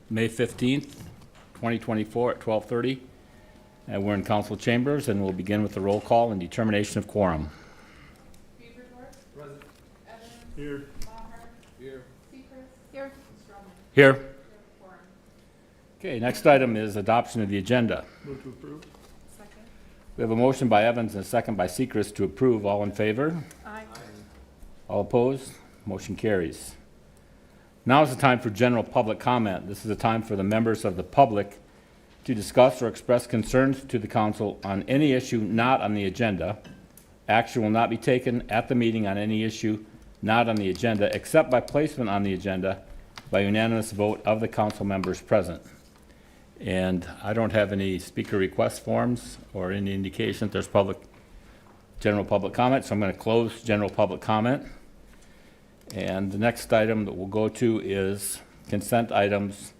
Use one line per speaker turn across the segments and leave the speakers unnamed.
May 15th, 2024 at 12:30. And we're in council chambers, and we'll begin with the roll call and determination of quorum.
Present.
Evans.
Here.
Maher.
Here.
Seacrest. Here. Stroman.
Here.
Quorum.
Okay, next item is adoption of the agenda.
Move to approve.
Second.
We have a motion by Evans and a second by Seacrest to approve. All in favor?
Aye.
All opposed? Motion carries. Now is the time for general public comment. This is the time for the members of the public to discuss or express concerns to the council on any issue not on the agenda. Action will not be taken at the meeting on any issue not on the agenda, except by placement on the agenda by unanimous vote of the council members present. And I don't have any speaker request forms or any indication that there's general public comment, so I'm going to close general public comment. And the next item that we'll go to is consent items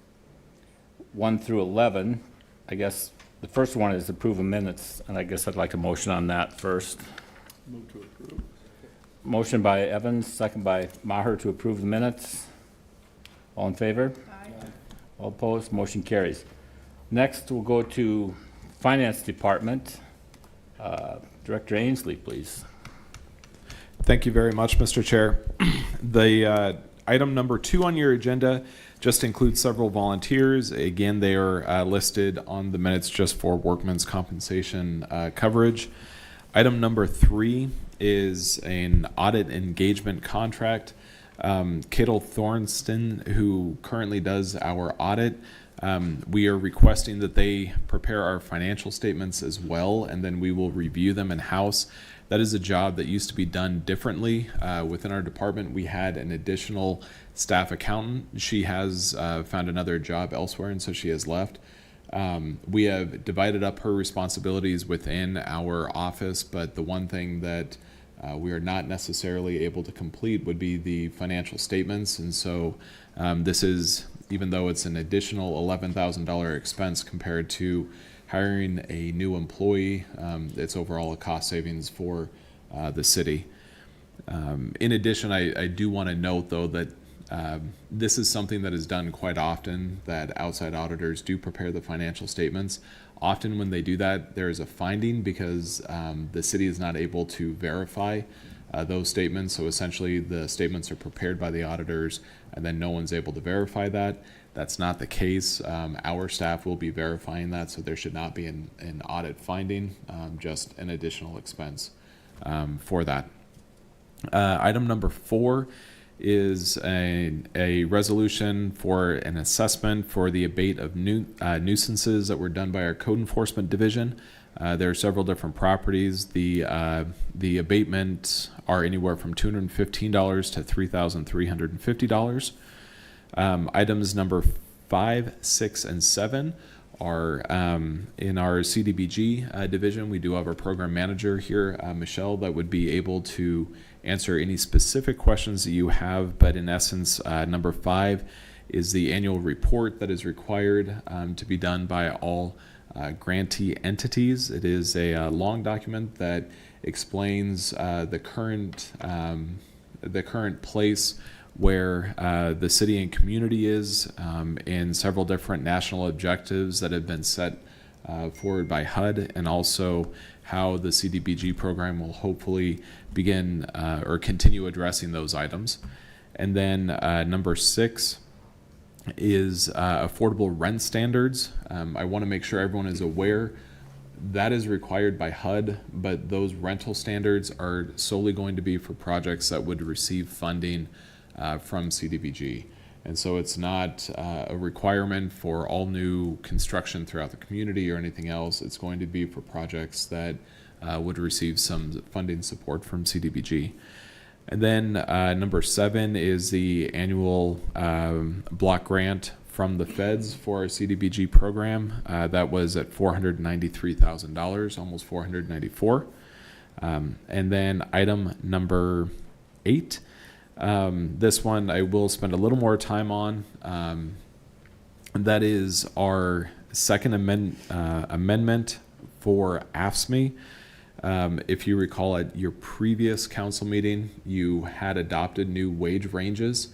1 through 11. I guess the first one is approve of minutes, and I guess I'd like a motion on that first.
Move to approve.
Motion by Evans, second by Maher to approve the minutes. All in favor?
Aye.
All opposed? Motion carries. Next, we'll go to Finance Department. Director Ainsley, please.
Thank you very much, Mr. Chair. The item number 2 on your agenda just includes several volunteers. Again, they are listed on the minutes just for workman's compensation coverage. Item number 3 is an audit engagement contract. Kittle Thornston, who currently does our audit, we are requesting that they prepare our financial statements as well, and then we will review them in-house. That is a job that used to be done differently within our department. We had an additional staff accountant. She has found another job elsewhere, and so she has left. We have divided up her responsibilities within our office, but the one thing that we are not necessarily able to complete would be the financial statements. And so this is, even though it's an additional $11,000 expense compared to hiring a new employee, it's overall a cost savings for the city. In addition, I do want to note, though, that this is something that is done quite often, that outside auditors do prepare the financial statements. Often when they do that, there is a finding because the city is not able to verify those statements. So essentially the statements are prepared by the auditors and then no one's able to verify that. That's not the case. Our staff will be verifying that, so there should not be an audit finding, just an additional expense for that. Item number 4 is a resolution for an assessment for the abate of nuisances that were done by our code enforcement division. There are several different properties. The abatements are anywhere from $215 to $3,350. Items number 5, 6, and 7 are in our CDBG division. We do have our program manager here, Michelle, that would be able to answer any specific questions that you have. But in essence, number 5 is the annual report that is required to be done by all grantee entities. It is a long document that explains the current place where the city and community is in several different national objectives that have been set forward by HUD, and also how the CDBG program will hopefully begin or continue addressing those items. And then number 6 is affordable rent standards. I want to make sure everyone is aware that is required by HUD, but those rental standards are solely going to be for projects that would receive funding from CDBG. And so it's not a requirement for all new construction throughout the community or anything else. It's going to be for projects that would receive some funding support from CDBG. And then number 7 is the annual block grant from the feds for our CDBG program. That was at $493,000, almost $494,000. And then item number 8. This one I will spend a little more time on. That is our second amendment for AFSCME. If you recall, at your previous council meeting, you had adopted new wage ranges.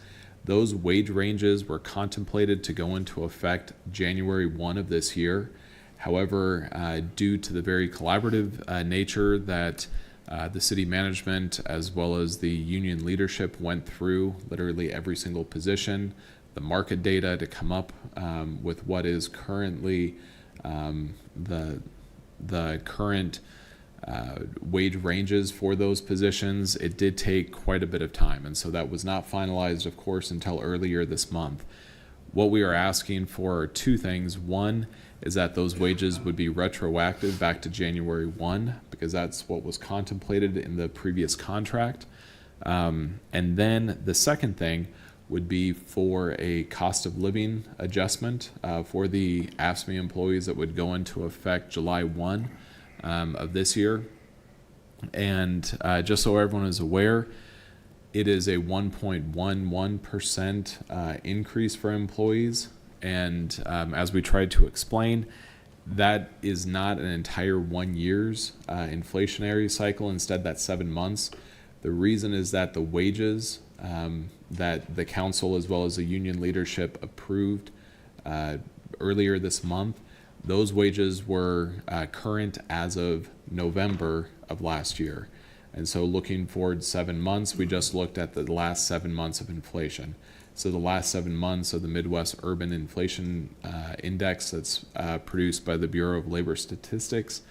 Those wage ranges were contemplated to go into effect January 1 of this year. However, due to the very collaborative nature that the city management as well as the union leadership went through literally every single position, the market data to come up with what is currently the current wage ranges for those positions, it did take quite a bit of time. And so that was not finalized, of course, until earlier this month. What we are asking for are two things. One is that those wages would be retroactive back to January 1, because that's what was contemplated in the previous contract. And then the second thing would be for a cost of living adjustment for the AFSCME employees that would go into effect July 1 of this year. And just so everyone is aware, it is a 1.11% increase for employees. And as we tried to explain, that is not an entire 1 year's inflationary cycle. Instead, that's 7 months. The reason is that the wages that the council as well as the union leadership approved earlier this month, those wages were current as of November of last year. And so looking forward 7 months, we just looked at the last 7 months of inflation. So the last 7 months of the Midwest Urban Inflation Index that's produced by the Bureau of Labor Statistics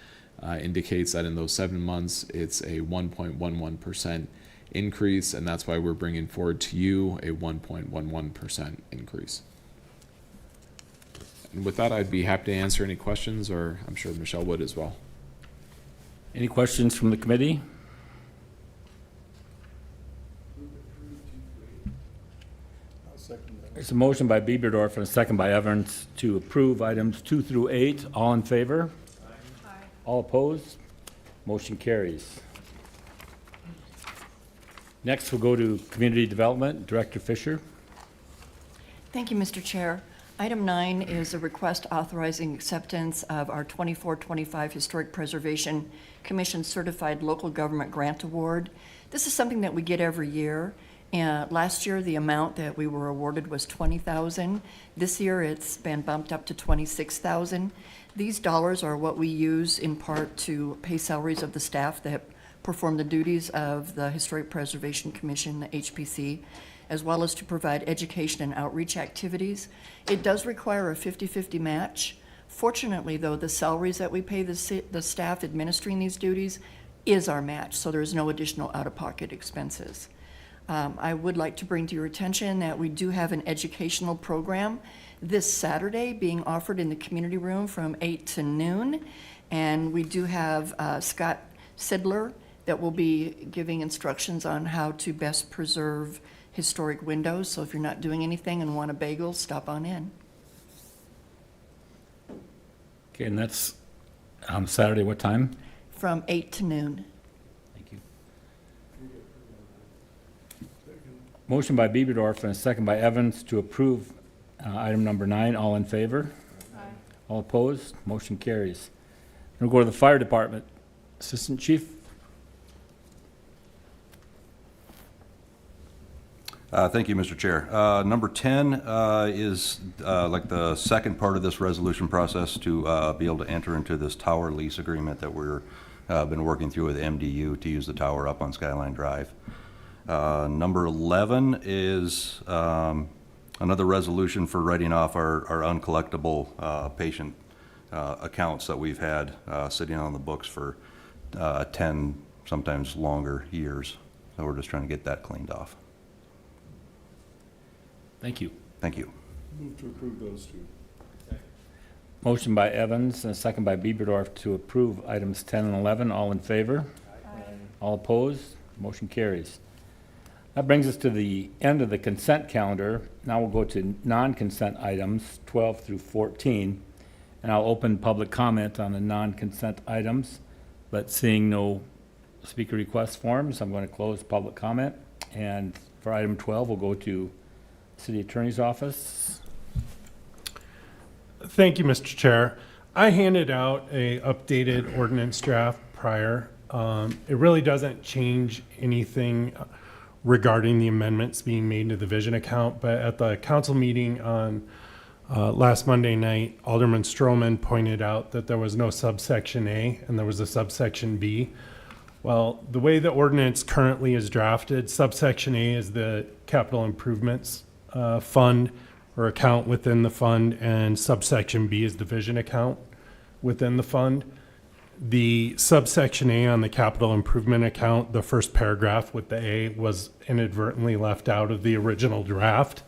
indicates that in those 7 months, it's a 1.11% increase, and that's why we're bringing forward to you a 1.11% increase. And with that, I'd be happy to answer any questions, or I'm sure Michelle would as well.
Any questions from the committee?
I'll second that.
There's a motion by Bieberdorf and a second by Evans to approve items 2 through 8. All in favor?
Aye.
All opposed? Motion carries. Next, we'll go to Community Development. Director Fisher.
Thank you, Mr. Chair. Item 9 is a request authorizing acceptance of our 24-25 Historic Preservation Commission Certified Local Government Grant Award. This is something that we get every year. Last year, the amount that we were awarded was $20,000. This year, it's been bumped up to $26,000. These dollars are what we use in part to pay salaries of the staff that perform the duties of the Historic Preservation Commission, the HPC, as well as to provide education and outreach activities. It does require a 50-50 match. Fortunately, though, the salaries that we pay the staff administering these duties is our match, so there's no additional out-of-pocket expenses. I would like to bring to your attention that we do have an educational program this Saturday being offered in the community room from 8 to noon, and we do have Scott Sidler that will be giving instructions on how to best preserve historic windows. So if you're not doing anything and want a bagel, stop on in.
Okay, and that's Saturday, what time?
From 8 to noon.
Thank you. Motion by Bieberdorf and a second by Evans to approve item number 9. All in favor?
Aye.
All opposed? Motion carries. We'll go to the Fire Department. Assistant Chief.
Thank you, Mr. Chair. Number 10 is like the second part of this resolution process to be able to enter into this tower lease agreement that we're been working through with MDU to use the tower up on Skyline Drive. Number 11 is another resolution for writing off our uncollectible patient accounts that we've had sitting on the books for 10, sometimes longer years. So we're just trying to get that cleaned off.
Thank you.
Thank you.
Move to approve those two.
Motion by Evans and a second by Bieberdorf to approve items 10 and 11. All in favor?
Aye.
All opposed? Motion carries. That brings us to the end of the consent calendar. Now we'll go to non-consent items 12 through 14. And I'll open public comment on the non-consent items. But seeing no speaker request forms, I'm going to close public comment. And for item 12, we'll go to City Attorney's Office.
Thank you, Mr. Chair. I handed out a updated ordinance draft prior. It really doesn't change anything regarding the amendments being made to the vision account. But at the council meeting on last Monday night, Alderman Stroman pointed out that there was no subsection A and there was a subsection B. Well, the way the ordinance currently is drafted, subsection A is the capital improvements fund or account within the fund, and subsection B is the vision account within the fund. The subsection A on the capital improvement account, the first paragraph with the A, was inadvertently left out of the original draft.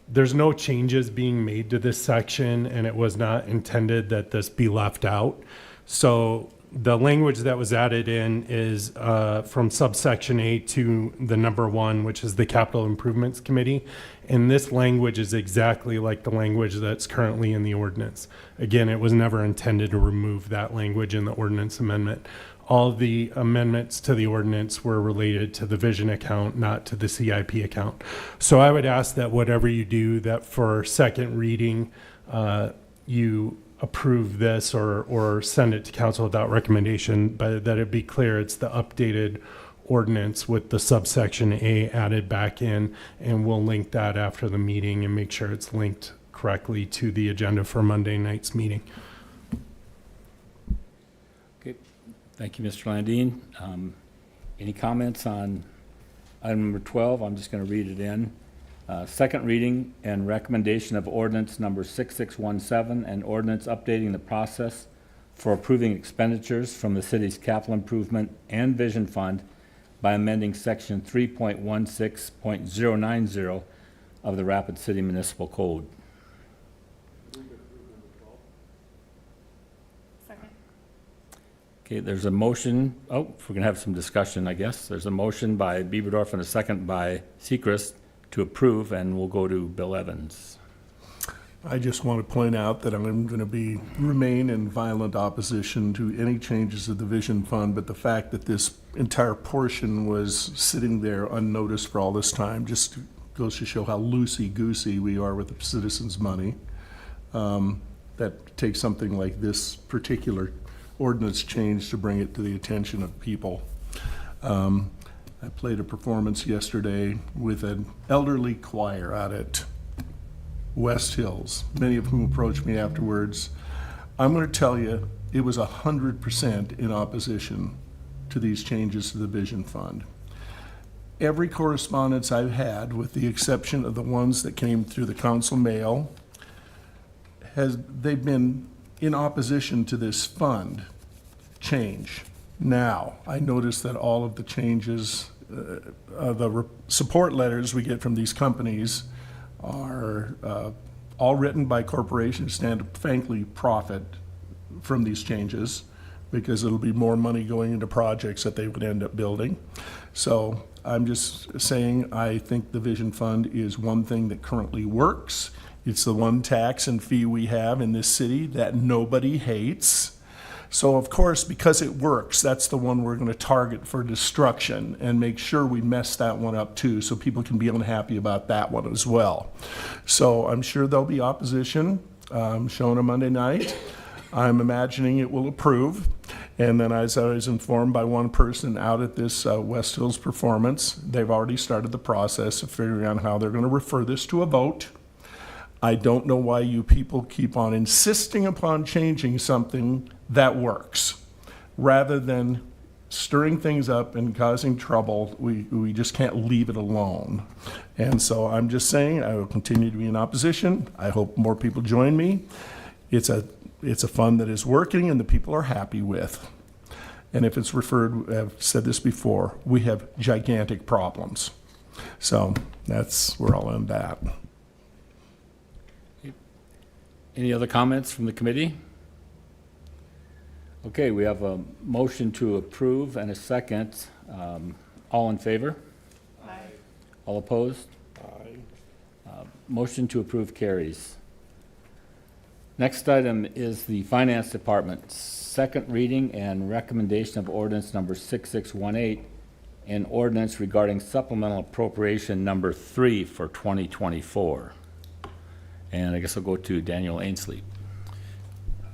There's no changes being made to this section, and it was not intended that this be left out. So the language that was added in is from subsection A to the number 1, which is the Capital Improvements Committee. And this language is exactly like the language that's currently in the ordinance. Again, it was never intended to remove that language in the ordinance amendment. All of the amendments to the ordinance were related to the vision account, not to the CIP account. So I would ask that whatever you do, that for second reading, you approve this or send it to council without recommendation, but that it be clear it's the updated ordinance with the subsection A added back in, and we'll link that after the meeting and make sure it's linked correctly to the agenda for Monday night's meeting.
Okay, thank you, Mr. Landine. Any comments on item number 12? I'm just going to read it in. Second reading and recommendation of ordinance number 6617, and ordinance updating the process for approving expenditures from the city's capital improvement and vision fund by amending section 3.16.090 of the Rapid City Municipal Code.
Second.
Okay, there's a motion. Oh, we're going to have some discussion, I guess. There's a motion by Bieberdorf and a second by Sechrist to approve, and we'll go to Bill Evans.
I just want to point out that I'm going to remain in violent opposition to any changes to the Vision Fund, but the fact that this entire portion was sitting there unnoticed for all this time just goes to show how loosey-goosey we are with the citizens' money. That takes something like this particular ordinance change to bring it to the attention of people. I played a performance yesterday with an elderly choir out at West Hills, many of whom approached me afterwards. I'm going to tell you, it was 100% in opposition to these changes to the Vision Fund. Every correspondence I've had, with the exception of the ones that came through the council mail, they've been in opposition to this fund change. Now, I noticed that all of the changes, support letters we get from these companies are all written by corporations stand to frankly profit from these changes, because it'll be more money going into projects that they would end up building. So I'm just saying, I think the Vision Fund is one thing that currently works. It's the one tax and fee we have in this city that nobody hates. So of course, because it works, that's the one we're going to target for destruction and make sure we mess that one up too, so people can be unhappy about that one as well. So I'm sure there'll be opposition shown on Monday night. I'm imagining it will approve. And then, as I was informed by one person out at this West Hills performance, they've already started the process of figuring out how they're going to refer this to a vote. I don't know why you people keep on insisting upon changing something that works. Rather than stirring things up and causing trouble, we just can't leave it alone. And so I'm just saying, I will continue to be in opposition. I hope more people join me. It's a fund that is working and the people are happy with. And if it's referred, I've said this before, we have gigantic problems. So that's where I'll end that.
Any other comments from the committee? Okay, we have a motion to approve and a second. All in favor?
Aye.
All opposed? Motion to approve carries. Next item is the Finance Department, second reading and recommendation of ordinance number 6618, and ordinance regarding supplemental appropriation number 3 for 2024. And I guess I'll go to Daniel Ainsley.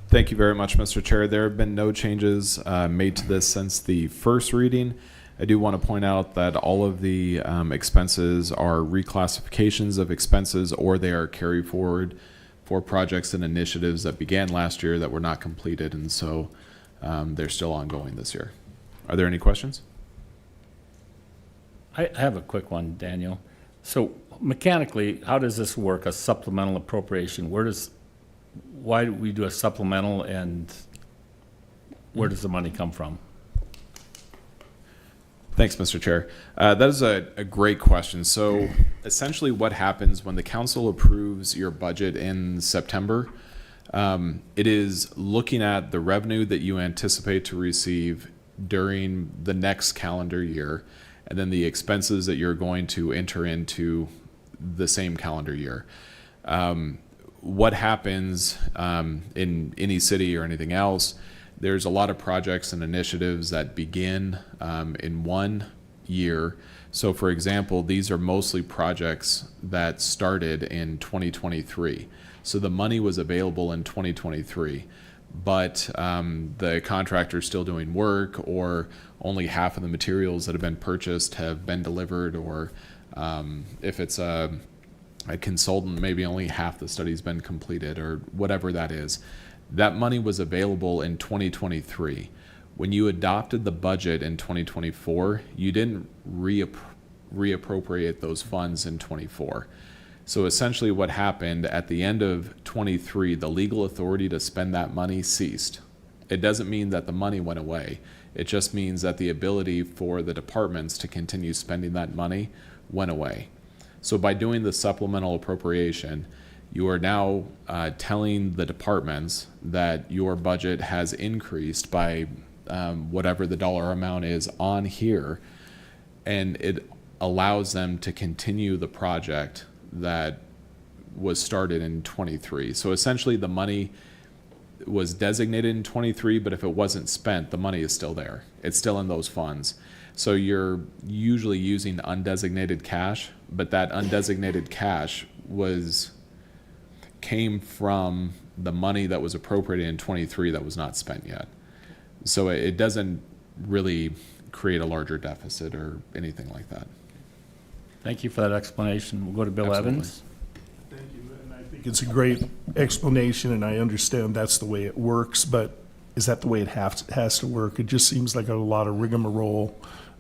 Thank you very much, Mr. Chair. There have been no changes made to this since the first reading. I do want to point out that all of the expenses are reclassifications of expenses, or they are carry forward for projects and initiatives that began last year that were not completed, and so they're still ongoing this year. Are there any questions?
I have a quick one, Daniel. So mechanically, how does this work, a supplemental appropriation? Why do we do a supplemental, and where does the money come from?
Thanks, Mr. Chair. That is a great question. So essentially what happens when the council approves your budget in September, it is looking at the revenue that you anticipate to receive during the next calendar year, and then the expenses that you're going to enter into the same calendar year. What happens in any city or anything else, there's a lot of projects and initiatives that begin in one year. So for example, these are mostly projects that started in 2023. So the money was available in 2023, but the contractor's still doing work, or only half of the materials that have been purchased have been delivered, or if it's a consultant, maybe only half the study's been completed, or whatever that is. That money was available in 2023. When you adopted the budget in 2024, you didn't reappropriate those funds in 24. So essentially what happened at the end of 23, the legal authority to spend that money ceased. It doesn't mean that the money went away. It just means that the ability for the departments to continue spending that money went away. So by doing the supplemental appropriation, you are now telling the departments that your budget has increased by whatever the dollar amount is on here, and it allows them to continue the project that was started in 23. So essentially the money was designated in 23, but if it wasn't spent, the money is still there. It's still in those funds. So you're usually using undesignated cash, but that undesignated cash came from the money that was appropriated in 23 that was not spent yet. So it doesn't really create a larger deficit or anything like that.
Thank you for that explanation. We'll go to Bill
Absolutely.
Evans.
Thank you, and I think it's a great explanation, and I understand that's the way it works, but is that the way it has to work? It just seems like a lot of rigmarole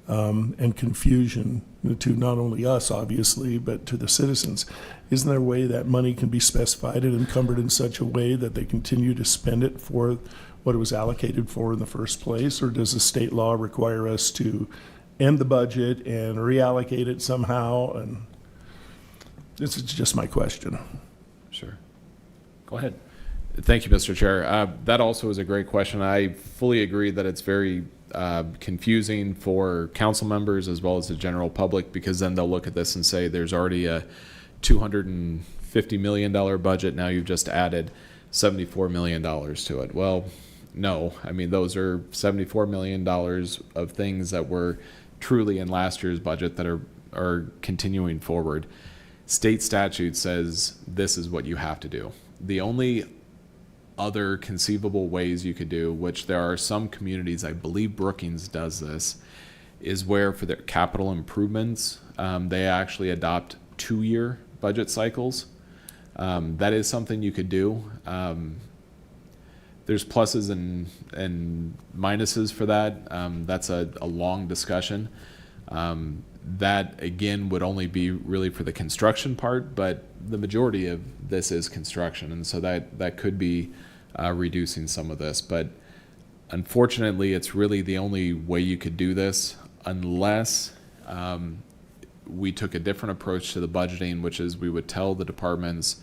and confusion to not only us, obviously, but to the citizens. Isn't there a way that money can be specified and encumbered in such a way that they continue to spend it for what it was allocated for in the first place? Or does the state law require us to end the budget and reallocate it somehow? And this is just my question.
Sure.
Go ahead.
Thank you, Mr. Chair. That also is a great question. I fully agree that it's very confusing for council members as well as the general public, because then they'll look at this and say there's already a $250 million budget. Now you've just added $74 million to it. Well, no. I mean, those are $74 million of things that were truly in last year's budget that are continuing forward. State statute says this is what you have to do. The only other conceivable ways you could do, which there are some communities, I believe Brookings does this, is where for their capital improvements, they actually adopt 2-year budget cycles. That is something you could do. There's pluses and minuses for that. That's a long discussion. That, again, would only be really for the construction part, but the majority of this is construction, and so that could be reducing some of this. But unfortunately, it's really the only way you could do this, unless we took a different approach to the budgeting, which is we would tell the departments,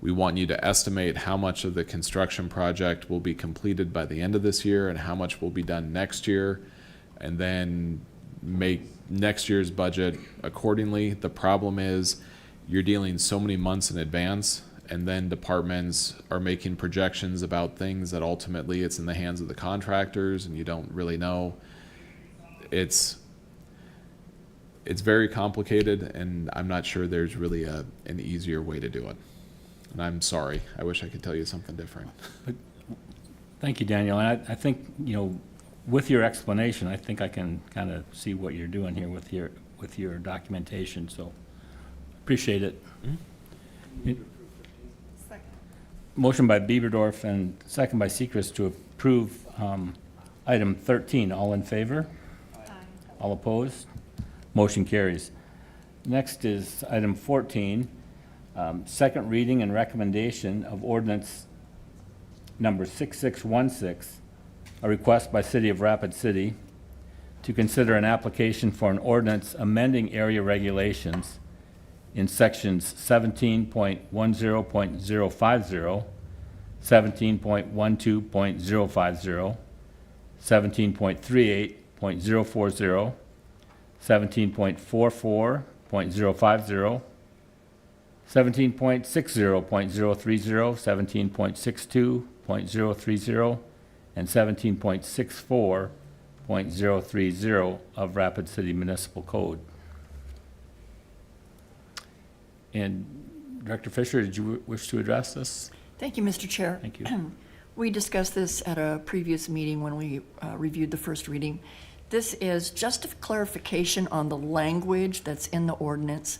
we want you to estimate how much of the construction project will be completed by the end of this year and how much will be done next year, and then make next year's budget accordingly. The problem is you're dealing so many months in advance, and then departments are making projections about things that ultimately it's in the hands of the contractors and you don't really know. It's very complicated, and I'm not sure there's really an easier way to do it. And I'm sorry. I wish I could tell you something different.
Thank you, Daniel. And I think, with your explanation, I think I can kind of see what you're doing here with your documentation, so appreciate it.
Second.
Motion by Bieberdorf and second by Sechrist to approve item 13. All in favor? All opposed? Motion carries. Next is item 14, second reading and recommendation of ordinance number 6616, a request by City of Rapid City to consider an application for an ordinance amending area regulations in sections 17.10.050, 17.12.050, 17.38.040, 17.44.050, 17.60.030, 17.62.030, and 17.64.030 of Rapid City Municipal Code. And Director Fisher, did you wish to address this?
Thank you, Mr. Chair.
Thank you.
We discussed this at a previous meeting when we reviewed the first reading. This is just a clarification on the language that's in the ordinance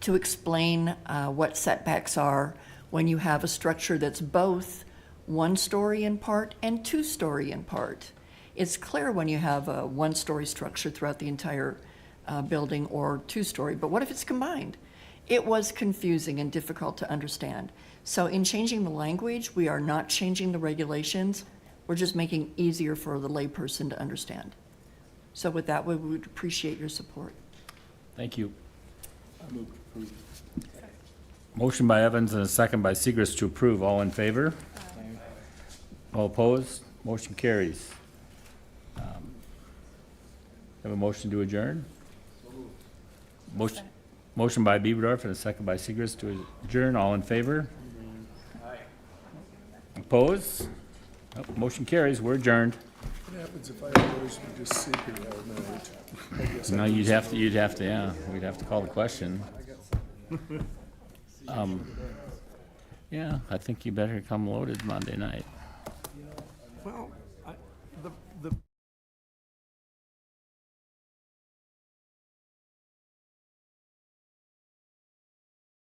to explain what setbacks are when you have a structure that's both one-story in part and two-story in part. It's clear when you have a one-story structure throughout the entire building or two-story, but what if it's combined? It was confusing and difficult to understand. So in changing the language, we are not changing the regulations. We're just making it easier for the layperson to understand. So with that, we would appreciate your support.
Thank you. Motion by Evans and a second by Segrist to approve. All in favor? All opposed? Motion carries. Have a motion to adjourn? Motion by Bieberdorf and a second by Segrist to adjourn. All in favor? Opposed? Nope, motion carries. We're adjourned.
What happens if I oppose, we just sit here all night? I guess I
No,
lose.
you'd have to, yeah, we'd have to call the question. Yeah, I think you better come loaded Monday night.
Well,